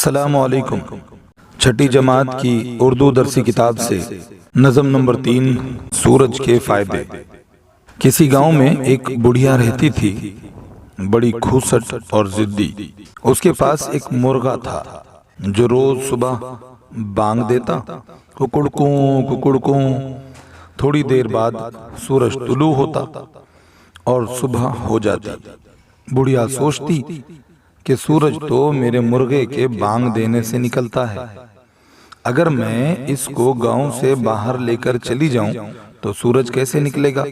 السلام علیکم۔ چھٹی جماعت کی اردو درسی کتاب سے نظم نمبر 3 سورج کے فائدے۔ کسی گاؤں میں ایک بڑھیا رہتی تھی، بڑی کھوسٹ اور ضدی۔ اس کے پاس ایک مرغا تھا جو روز صبح بانگ دیتا، ککڑکوں ککڑکوں۔ تھوڑی دیر بعد سورج طلوع ہوتا اور صبح ہو جاتی۔ بڑھیا سوچتی کہ سورج تو میرے مرغے کے بانگ دینے سے نکلتا ہے، اگر میں اس کو گاؤں سے باہر لے کر چلی جاؤں تو سورج کیسے نکلے گا؟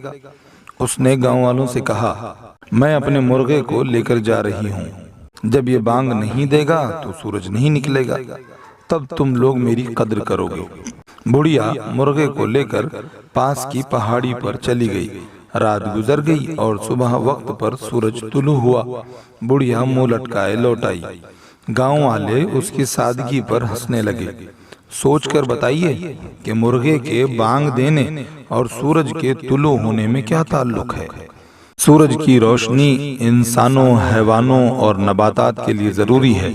اس نے گاؤں والوں سے کہا، میں اپنے مرغے کو لے کر جا رہی ہوں، جب یہ بانگ نہیں دے گا تو سورج نہیں نکلے گا، تب تم لوگ میری قدر کرو گے۔ بڑھیا مرغے کو لے کر پاس کی پہاڑی پر چلی گئی۔ رات گزر گئی اور صبح وقت پر سورج طلوع ہوا۔ بڑھیا منہ لٹکائے لوٹ آئی۔ گاؤں والے اس کی سادگی پر ہنسنے لگے۔ سوچ کر بتائیے کہ مرغے کے بانگ دینے اور سورج کے طلوع ہونے میں کیا تعلق ہے؟ سورج کی روشنی انسانوں، حیوانوں اور نباتات کے لیے ضروری ہے۔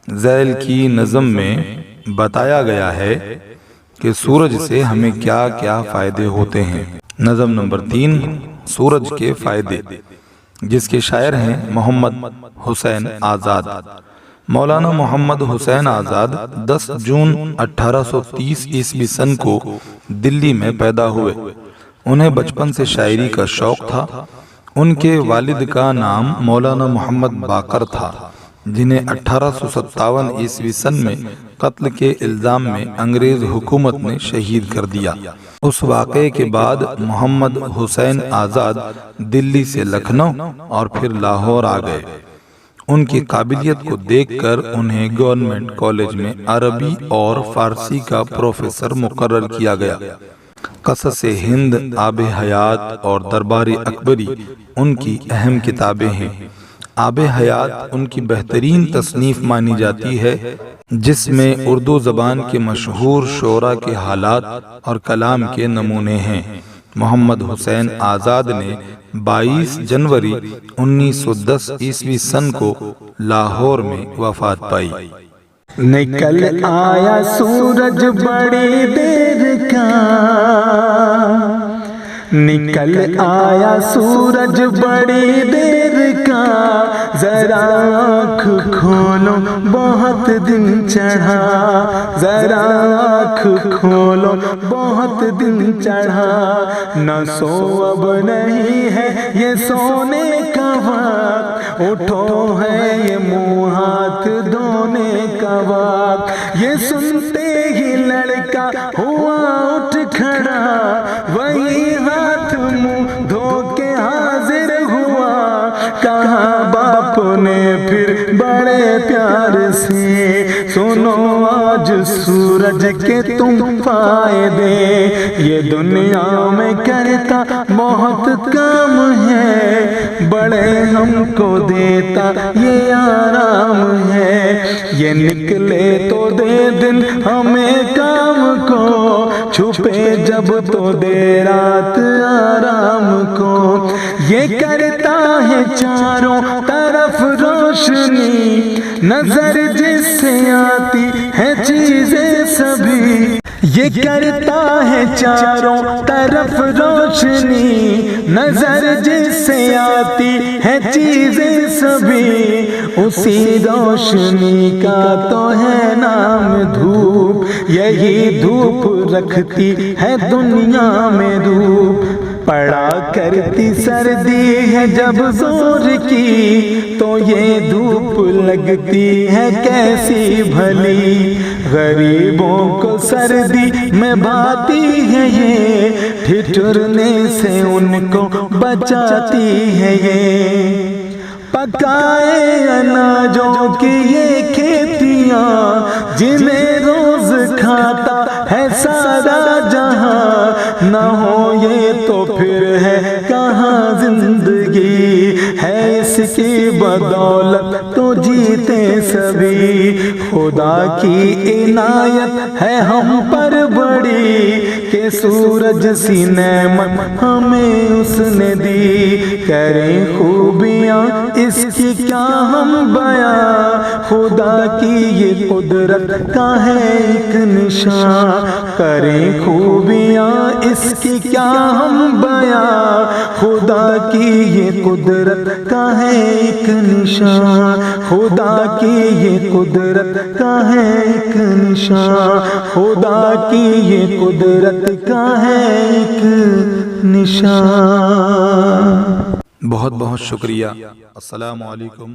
ذیل کی نظم میں بتایا گیا ہے کہ سورج سے ہمیں کیا کیا فائدے ہوتے ہیں۔ نظم نمبر 3 سورج کے فائدے، جس کے شاعر ہیں محمد حسین آزاد۔ مولانا محمد حسین آزاد 10 جون 1830 عیسوی سن کو دلی میں پیدا ہوئے۔ انہیں بچپن سے شاعری کا شوق تھا۔ ان کے والد کا نام مولانا محمد باقر تھا، جنہیں 1857 عیسوی سن میں قتل کے الزام میں انگریز حکومت نے شہید کر دیا۔ اس واقعے کے بعد محمد حسین آزاد دلی سے لکھنؤ اور پھر لاہور آ گئے۔ ان کی قابلیت کو دیکھ کر انہیں گورنمنٹ کالج میں عربی اور فارسی کا پروفیسر مقرر کیا گیا۔ قصص ہند، آب حیات اور دربار اکبری ان کی اہم کتابیں ہیں۔ آب حیات ان کی بہترین تصنیف مانی جاتی ہے، جس میں اردو زبان کے مشہور شعراء کے حالات اور کلام کے نمونے ہیں۔ محمد حسین آزاد نے 22 جنوری 1910 عیسوی سن کو لاہور میں وفات پائی۔ نکل آیا سورج بڑی دیر کا، نکل آیا سورج بڑی دیر کا، ذرا آنکھ کھولو بہت دن چڑھا، ذرا آنکھ کھولو بہت دن چڑھا، نہ سو اب نہیں ہے یہ سونے کا وقت، اٹھو ہے یہ منہ ہاتھ دھونے کا وقت۔ یہ سنتے ہی لڑکا ہوا اٹھ کھڑا، وہی ہاتھ منہ دھو کے حاضر ہوا، کہا باپ نے پھر بڑے پیار سے، سنو آج سورج کے تم فائدے، یہ دنیا میں کرتا بہت کام ہے، بڑے ہم کو دیتا یہ آرام ہے، یہ نکلے تو دے دن ہمیں کام کو، چھپے جب تو دے رات آرام کو، یہ کرتا ہے چاروں طرف روشنی، نظر جس سے آتی ہے چیزیں سبھی، یہ کرتا ہے چاروں طرف روشنی، نظر جس سے آتی ہے چیزیں سبھی، اسی روشنی کا تو ہے نام دھوپ، یہی دھوپ رکھتی ہے دنیا میں دھوپ، پڑا کرتی سردی ہے جب زور کی، تو یہ دھوپ لگتی ہے کیسی بھلی، غریبوں کو سردی میں بھاتی ہے یہ، ٹھٹھرنے سے ان کو بچاتی ہے یہ، پکائے اناجوں کی یہ کھیتیاں، جنہیں روز کھاتا ہے سارا جہاں، نہ ہو یہ تو پھر ہے کہاں زندگی، ہے اس اس کی بدولت تو جیتے سبھی، خدا کی عنایت ہے ہم پر بڑی کہ سورج سی نعمت ہمیں اس نے دی، کریں خوبیاں اس کی کیا ہم بیاں، خدا کی یہ قدرت کا ہے ایک نشان، کریں خوبیاں اس کی کیا ہم بیاں، خدا کی یہ قدرت کا ہے ایک نشان، خدا کی یہ قدرت کا ہے ایک نشان، خدا کی یہ قدرت کا ہے ایک نشان۔ بہت بہت شکریہ۔ السلام علیکم